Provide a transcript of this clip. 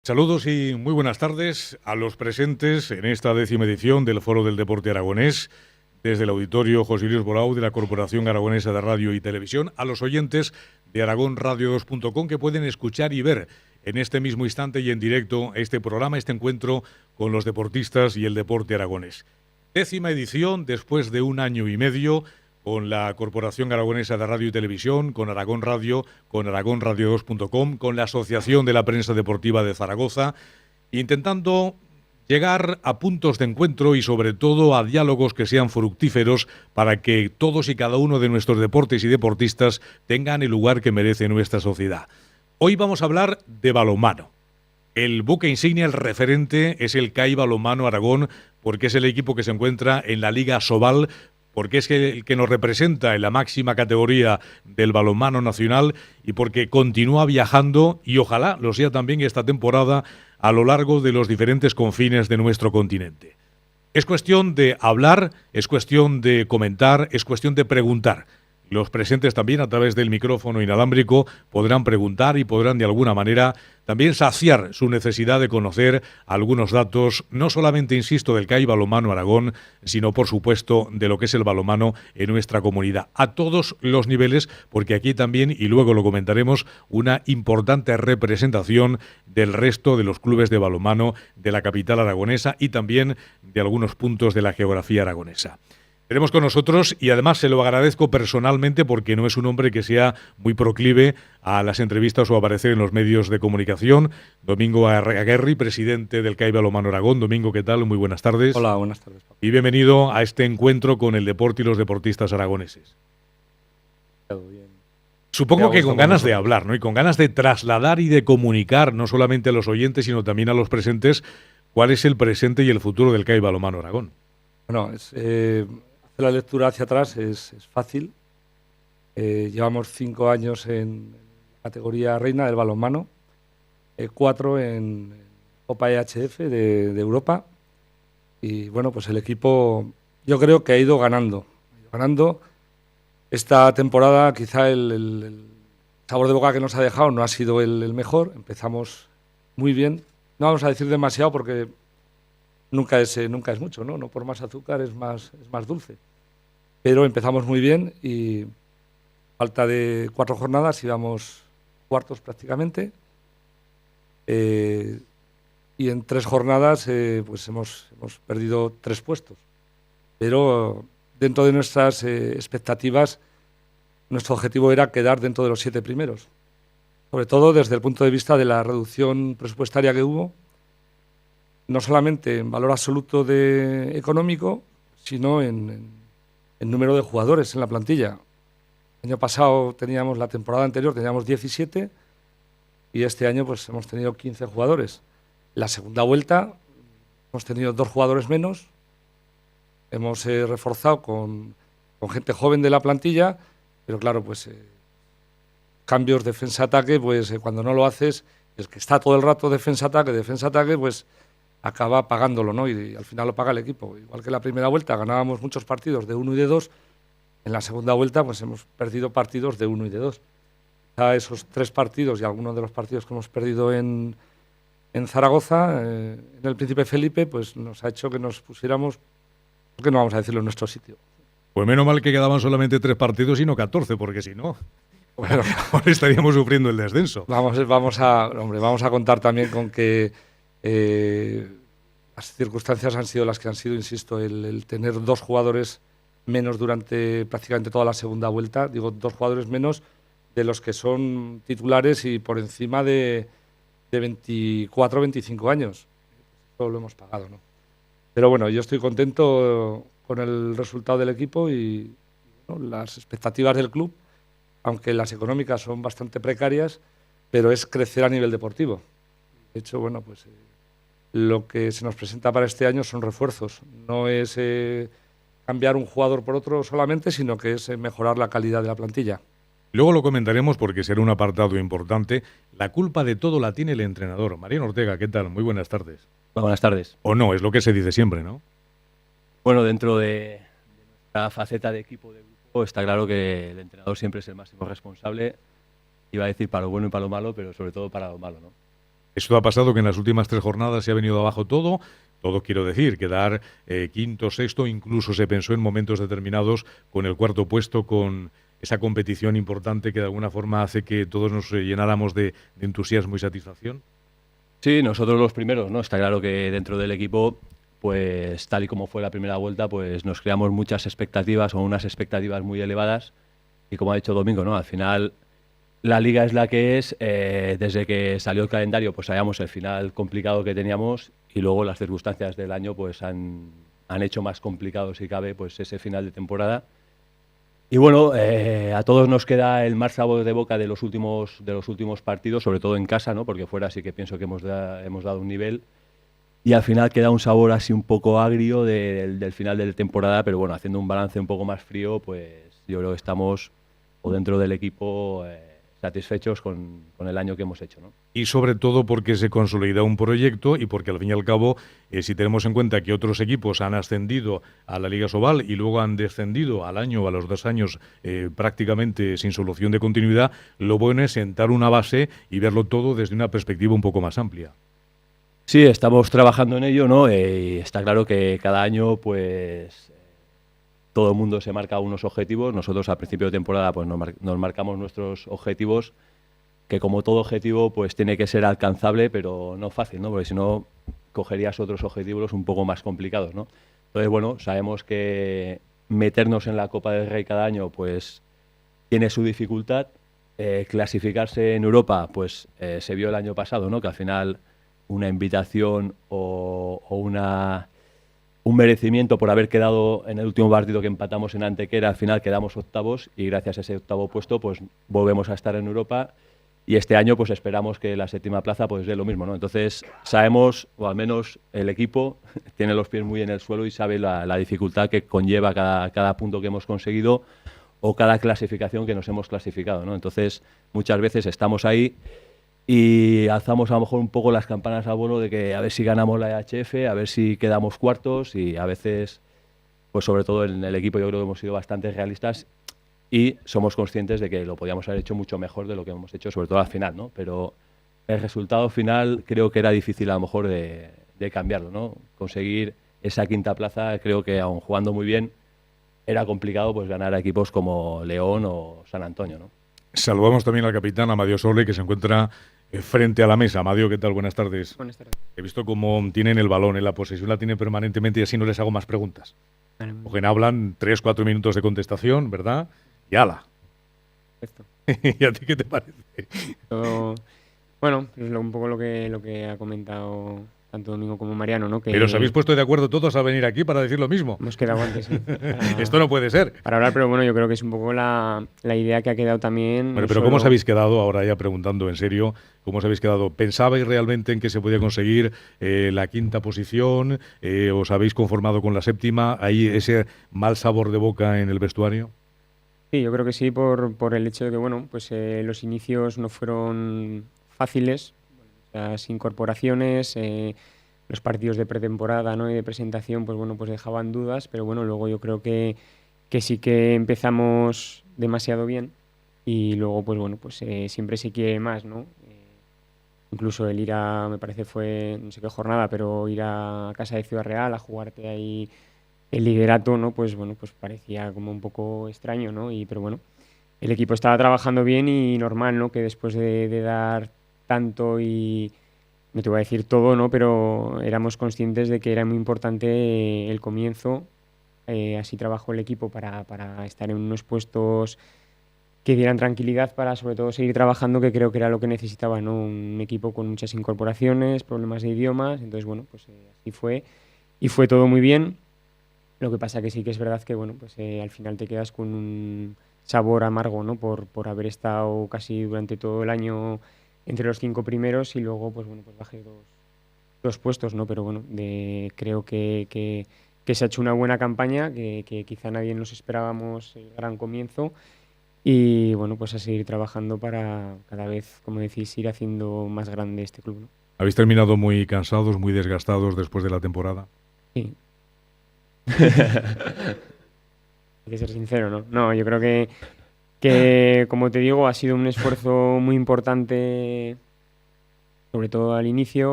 Saludos y muy buenas tardes a los presentes en esta 10ª edición del Foro del Deporte Aragonés, desde el auditorio José Luis Borao de la Corporación Aragonesa de Radio y Televisión, a los oyentes de aragonradio2.com que pueden escuchar y ver en este mismo instante y en directo este programa, este encuentro con los deportistas y el deporte aragonés. 10ª edición después de 1 año y medio, con la Corporación Aragonesa de Radio y Televisión, con Aragón Radio, con aragonradio2.com, con la Asociación de la Prensa Deportiva de Zaragoza, intentando llegar a puntos de encuentro y sobre todo a diálogos que sean fructíferos para que todos y cada uno de nuestros deportes y deportistas tengan el lugar que merece nuestra sociedad. Hoy vamos a hablar de balonmano. El buque insignia, el referente, es el CAI Balonmano Aragón, porque es el equipo que se encuentra en la Liga Sobal, porque es el que nos representa en la máxima categoría del balonmano nacional y porque continúa viajando, y ojalá lo sea también esta temporada, a lo largo de los diferentes confines de nuestro continente. Es cuestión de hablar, es cuestión de comentar, es cuestión de preguntar. Los presentes también a través del micrófono inalámbrico podrán preguntar y podrán de alguna manera también saciar su necesidad de conocer algunos datos, no solamente, insisto, del CAI Balonmano Aragón, sino por supuesto de lo que es el balonmano en nuestra comunidad, a todos los niveles, porque aquí también, y luego lo comentaremos, una importante representación del resto de los clubes de balonmano de la capital aragonesa y también de algunos puntos de la geografía aragonesa. Tenemos con nosotros, y además se lo agradezco personalmente porque no es un hombre que sea muy proclive a las entrevistas o a aparecer en los medios de comunicación, Domingo Aguerri, presidente del CAI Balonmano Aragón. Domingo, ¿qué tal? Muy buenas tardes. Hola, buenas tardes, Pablo. Y bienvenido a este encuentro con el deporte y los deportistas aragoneses. Bien. Supongo que con ganas de hablar, ¿no? Y con ganas de trasladar y de comunicar, no solamente a los oyentes, sino también a los presentes, cuál es el presente y el futuro del CAI Balonmano Aragón. Bueno, hacer la lectura hacia atrás es fácil. Llevamos 5 años en la categoría reina del balonmano, 4 en Copa EHF de Europa. Y bueno, pues el equipo yo creo que ha ido ganando. Esta temporada quizá el sabor de boca que nos ha dejado no ha sido el mejor. Empezamos muy bien. No vamos a decir demasiado porque nunca es mucho, ¿no? No por más azúcar es más dulce. Pero empezamos muy bien y falta de 4 jornadas íbamos cuartos prácticamente. Y en 3 jornadas pues hemos perdido 3 puestos. Pero dentro de nuestras expectativas, nuestro objetivo era quedar dentro de los 7 primeros. Sobre todo desde el punto de vista de la reducción presupuestaria que hubo, no solamente en valor absoluto económico, sino en número de jugadores en la plantilla. El año pasado la temporada anterior teníamos 17 y este año pues hemos tenido 15 jugadores. La segunda vuelta hemos tenido 2 jugadores menos. Hemos reforzado con gente joven de la plantilla, pero claro, pues cambios defensa-ataque, pues cuando no lo haces, el que está todo el rato defensa-ataque, pues acaba pagándolo, ¿no? Y al final lo paga el equipo. Igual que la primera vuelta ganábamos muchos partidos de 1 y de 2, en la segunda vuelta pues hemos perdido partidos de 1 y de 2. A esos 3 partidos y algunos de los partidos que hemos perdido en Zaragoza, en el Príncipe Felipe, pues nos ha hecho que nos pusiéramos, ¿por qué no vamos a decirlo, en nuestro sitio? Pues menos mal que quedaban solamente 3 partidos y no 14, porque si no, bueno, ahora estaríamos sufriendo el descenso. Vamos a contar también con que las circunstancias han sido las que han sido, insisto, el tener 2 jugadores menos durante prácticamente toda la segunda vuelta, digo 2 jugadores menos de los que son titulares y por encima de 24 o 25 años. Eso lo hemos pagado, ¿no? Pero bueno, yo estoy contento con el resultado del equipo y bueno, las expectativas del club, aunque las económicas son bastante precarias, pero es crecer a nivel deportivo. De hecho, bueno, pues lo que se nos presenta para este año son refuerzos. No es cambiar un jugador por otro solamente, sino que es mejorar la calidad de la plantilla. Luego lo comentaremos porque será un apartado importante. La culpa de todo la tiene el entrenador. Mariano Ortega, ¿qué tal? Muy buenas tardes. Buenas tardes. O no, es lo que se dice siempre, ¿no? Bueno, dentro de nuestra faceta de equipo de grupo está claro que el entrenador siempre es el máximo responsable. Iba a decir para lo bueno y para lo malo, pero sobre todo para lo malo, ¿no? Esto ha pasado que en las últimas 3 jornadas se ha venido abajo todo. Todo quiero decir, quedar quinto, sexto, incluso se pensó en momentos determinados con el 4.º puesto, con esa competición importante que de alguna forma hace que todos nos llenáramos de entusiasmo y satisfacción. Sí, nosotros los primeros, ¿no? Está claro que dentro del equipo, pues tal y como fue la primera vuelta, pues nos creamos muchas expectativas o unas expectativas muy elevadas y como ha dicho Domingo, ¿no? Al final la liga es la que es, desde que salió el calendario pues sabíamos el final complicado que teníamos y luego las circunstancias del año pues han hecho más complicado si cabe pues ese final de temporada. Y bueno, a todos nos queda el mal sabor de boca de los últimos partidos, sobre todo en casa, ¿no? Porque fuera sí que pienso que hemos dado un nivel. Y al final queda un sabor así un poco agrio del final de la temporada, pero bueno, haciendo un balance un poco más frío, pues yo creo que estamos, o dentro del equipo, satisfechos con el año que hemos hecho, ¿no? Y sobre todo porque se consolida un proyecto y porque al fin y al cabo, si tenemos en cuenta que otros equipos han ascendido a la Liga Sobal y luego han descendido al año o a los 2 años prácticamente sin solución de continuidad, lo bueno es sentar una base y verlo todo desde una perspectiva un poco más amplia. Sí, estamos trabajando en ello, ¿no? Y está claro que cada año, pues, todo el mundo se marca unos objetivos. Nosotros a principio de temporada, pues, nos marcamos nuestros objetivos, que como todo objetivo, pues, tiene que ser alcanzable, pero no fácil, ¿no? Porque si no, cogerías otros objetivos un poco más complicados, ¿no? Entonces, bueno, sabemos que meternos en la Copa del Rey cada año, pues, tiene su dificultad. Clasificarse en Europa, pues, se vio el año pasado, ¿no? Que al final una invitación o un merecimiento por haber quedado en el último partido que empatamos en Antequera, al final quedamos octavos y gracias a ese octavo puesto pues volvemos a estar en Europa y este año pues esperamos que la 7ª plaza pues dé lo mismo, ¿no? Entonces sabemos, o al menos el equipo tiene los pies muy en el suelo y sabe la dificultad que conlleva cada punto que hemos conseguido o cada clasificación que nos hemos clasificado, ¿no? Entonces muchas veces estamos ahí y alzamos a lo mejor un poco las campanas al vuelo de que a ver si ganamos la EHF, a ver si quedamos cuartos y a veces, pues sobre todo en el equipo yo creo que hemos sido bastante realistas y somos conscientes de que lo podíamos haber hecho mucho mejor de lo que hemos hecho, sobre todo al final, ¿no? Pero el resultado final creo que era difícil a lo mejor de cambiarlo, ¿no? Conseguir esa 5ª plaza, creo que aun jugando muy bien, era complicado pues ganar a equipos como León o San Antonio, ¿no? Saludamos también al capitán Amadeo Sole, que se encuentra frente a la mesa. Amadeo, ¿qué tal? Buenas tardes. Buenas tardes. He visto cómo tienen el balón, en la posesión la tienen permanentemente y así no les hago más preguntas. Porque hablan 3-4 minutos de contestación, ¿verdad? Y ala. Esto. ¿Y a ti qué te parece? Bueno, es un poco lo que ha comentado tanto Domingo como Mariano, ¿no? Que Pero os habéis puesto de acuerdo todos a venir aquí para decir lo mismo. hemos quedado antes, ¿sí? Esto no puede ser. Para hablar, pero bueno, yo creo que es un poco la idea que ha quedado también. Bueno, pero ¿cómo os habéis quedado, ahora ya preguntando en serio, cómo os habéis quedado? ¿Pensabais realmente en que se podía conseguir la 5ª posición? ¿Os habéis conformado con la 7ª? ¿Hay ese mal sabor de boca en el vestuario? Sí, yo creo que sí, por el hecho de que, bueno, pues los inicios no fueron fáciles, las incorporaciones, los partidos de pretemporada, ¿no? Y de presentación, pues bueno, pues dejaban dudas, pero bueno, luego yo creo que sí que empezamos demasiado bien y luego, pues bueno, pues siempre se quiere más, ¿no? Incluso el ir a, me parece fue, no sé qué jornada, pero ir a casa de Ciudad Real a jugarte ahí el liderato, ¿no? Pues bueno, pues parecía como un poco extraño, ¿no? Pero bueno, el equipo estaba trabajando bien y normal, ¿no? Que después de dar tanto y no te voy a decir todo, ¿no? Pero éramos conscientes de que era muy importante el comienzo. Así trabajó el equipo para estar en unos puestos que dieran tranquilidad para sobre todo seguir trabajando, que creo que era lo que necesitaba, ¿no? Un equipo con muchas incorporaciones, problemas de idiomas, entonces bueno, pues así fue y fue todo muy bien. Lo que pasa que sí que es verdad que bueno, pues al final te quedas con un sabor amargo, ¿no? Por haber estado casi durante todo el año entre los 5 primeros y luego pues bueno, pues bajé dos puestos, ¿no? Pero bueno, creo que se ha hecho una buena campaña, que quizá nadie nos esperábamos el gran comienzo y bueno, pues a seguir trabajando para cada vez, como decís, ir haciendo más grande este club, ¿no? ¿Habéis terminado muy cansados, muy desgastados después de la temporada? Sí. Hay que ser sincero, ¿no? No, yo creo que como te digo, ha sido un esfuerzo muy importante sobre todo al inicio.